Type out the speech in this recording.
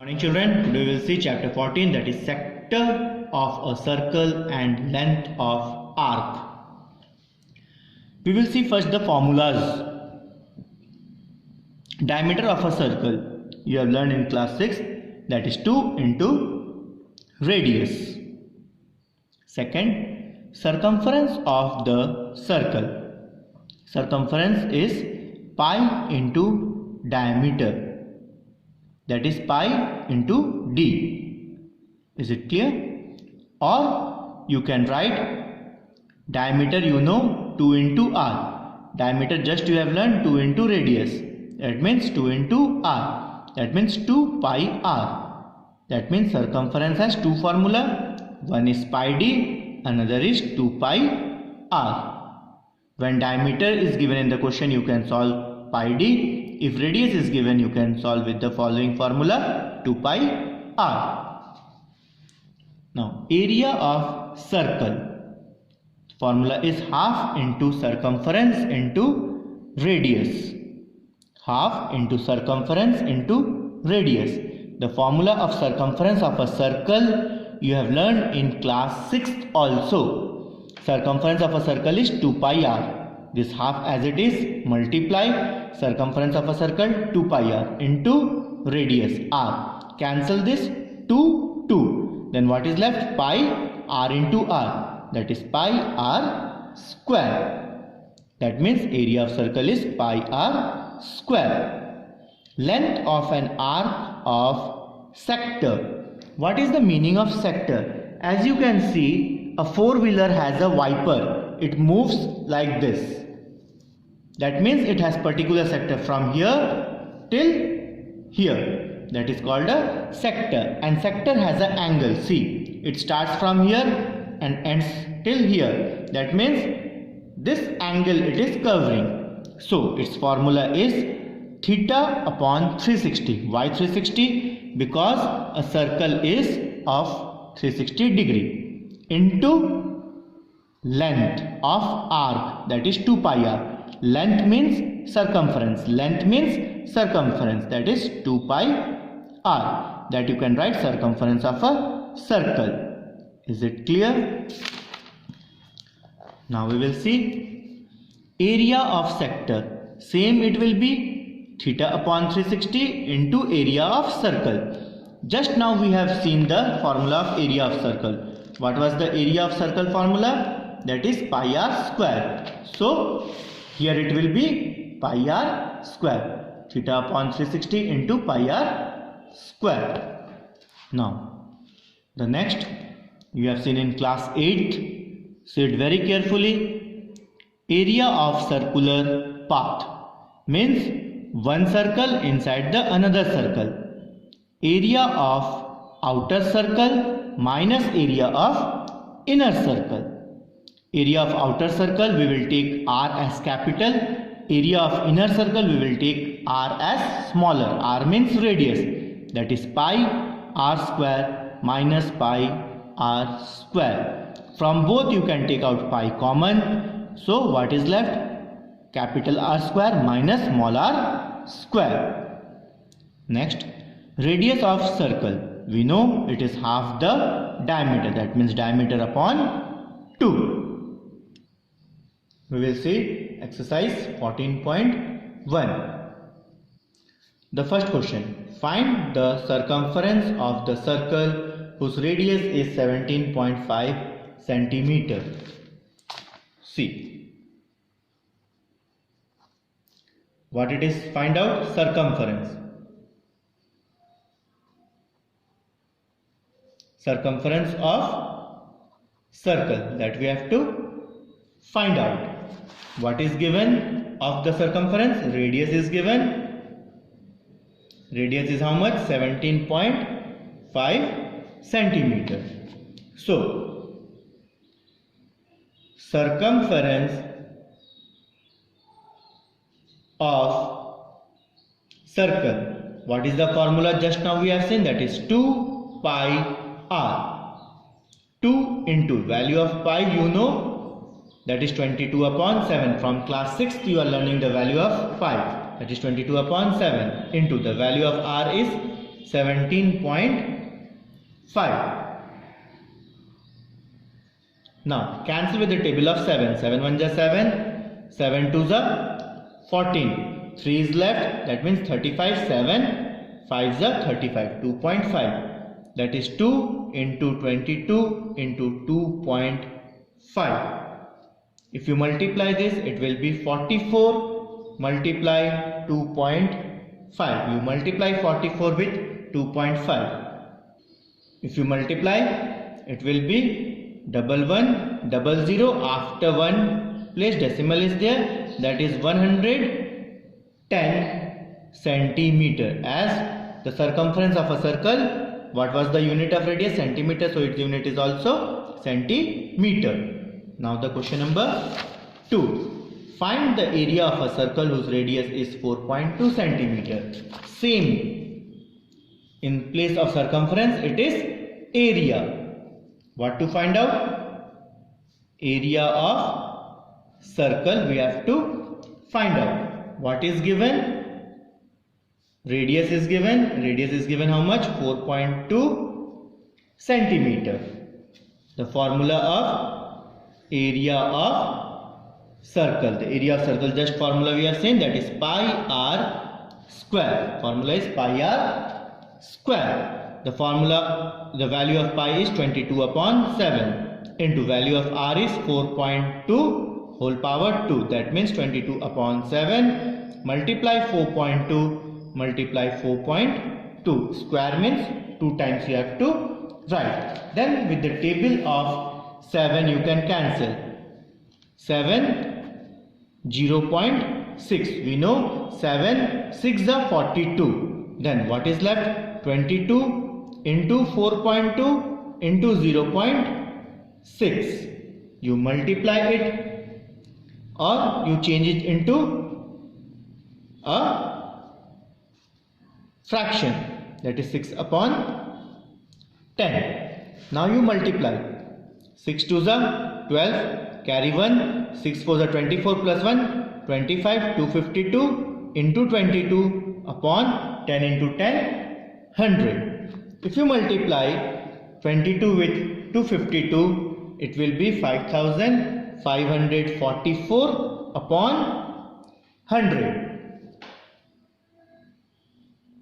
Morning children, today we will see chapter 14, that is sector of a circle and length of arc. We will see first the formulas. Diameter of a circle you have learned in class 6, that is 2 into radius. Second, circumference of the circle. Circumference is pi into diameter, that is pi into d. Is it clear? Or you can write diameter, you know, 2 into r. Diameter just you have learned 2 into radius. That means 2 into r. That means 2 pi r. That means circumference has two formula. One is pi d, another is 2 pi r. When diameter is given in the question, you can solve pi d. If radius is given, you can solve with the following formula, 2 pi r. Now, area of circle. Formula is half into circumference into radius. Half into circumference into radius. The formula of circumference of a circle you have learned in class 6th also. Circumference of a circle is 2 pi r. This half as it is, multiply circumference of a circle 2 pi r into radius r. Cancel this 2. Then what is left? Pi r into r. That is pi r square. That means area of circle is pi r square. Length of an arc of sector. What is the meaning of sector? As you can see, a four-wheeler has a wiper. It moves like this. That means it has particular sector from here till here. That is called a sector. And sector has an angle. See, it starts from here and ends till here. That means this angle it is covering. So its formula is theta upon 360. Why 360? Because a circle is of 360 degree into length of arc, that is 2 pi r. Length means circumference. Length means circumference, that is 2 pi r. That you can write circumference of a circle. Is it clear? Now we will see area of sector. Same it will be theta upon 360 into area of circle. Just now we have seen the formula of area of circle. What was the area of circle formula? That is pi r square. So here it will be pi r square. Theta upon 360 into pi r square. Now the next you have seen in class 8. See it very carefully. Area of circular path means one circle inside the another circle. Area of outer circle minus area of inner circle. Area of outer circle we will take r as capital. Area of inner circle we will take r as smaller. R means radius. That is pi r square minus pi r square. From both you can take out pi common. So what is left? Capital R square minus small r square. Next, radius of circle. We know it is half the diameter. That means diameter upon 2. We will see exercise 14.1. The first question. Find the circumference of the circle whose radius is 17.5 centimeter. See. What it is? Find out circumference. Circumference of circle, that we have to find out. What is given of the circumference? Radius is given. Radius is how much? 17.5 centimeter. So circumference of circle. What is the formula just now we have seen? That is 2 pi r. 2 into value of pi you know, that is 22 upon 7. From class 6th you are learning the value of pi. That is 22 upon 7 into the value of r is 17.5. Now cancel with the table of 7. 7 1 is 7, 7 2 is 14. 3 is left, that means 35, 7, 5 is 35, 2.5. That is 2 into 22 into 2.5. If you multiply this, it will be 44 multiply 2.5. You multiply 44 with 2.5. If you multiply, it will be 1100. After one place decimal is there, that is 110 centimeter. As the circumference of a circle, what was the unit of radius? Centimeter. So its unit is also centimeter. Now the question number 2. Find the area of a circle whose radius is 4.2 centimeter. Same. In place of circumference, it is area. What to find out? Area of circle we have to find out. What is given? Radius is given. Radius is given how much? 4.2 centimeter. The formula of area of circle. The area of circle, just formula we are saying, that is pi r square. Formula is pi r square. The formula, the value of pi is 22 upon 7 into value of r is 4.2 whole power 2. That means 22 upon 7 multiply 4.2 multiply 4.2. Square means 2 times you have to write. Then with the table of 7 you can cancel. 7 0.6. We know 7 6 is 42. Then what is left? 22 into 4.2 into 0.6. You multiply it or you change it into a fraction, that is 6 upon 10. Now you multiply. 6 2 is 12, carry 1, 6 4 is 24 plus 1, 25, 252 into 22 upon 10 into 10, 100. If you multiply 22 with 252, it will be 5544 upon 100.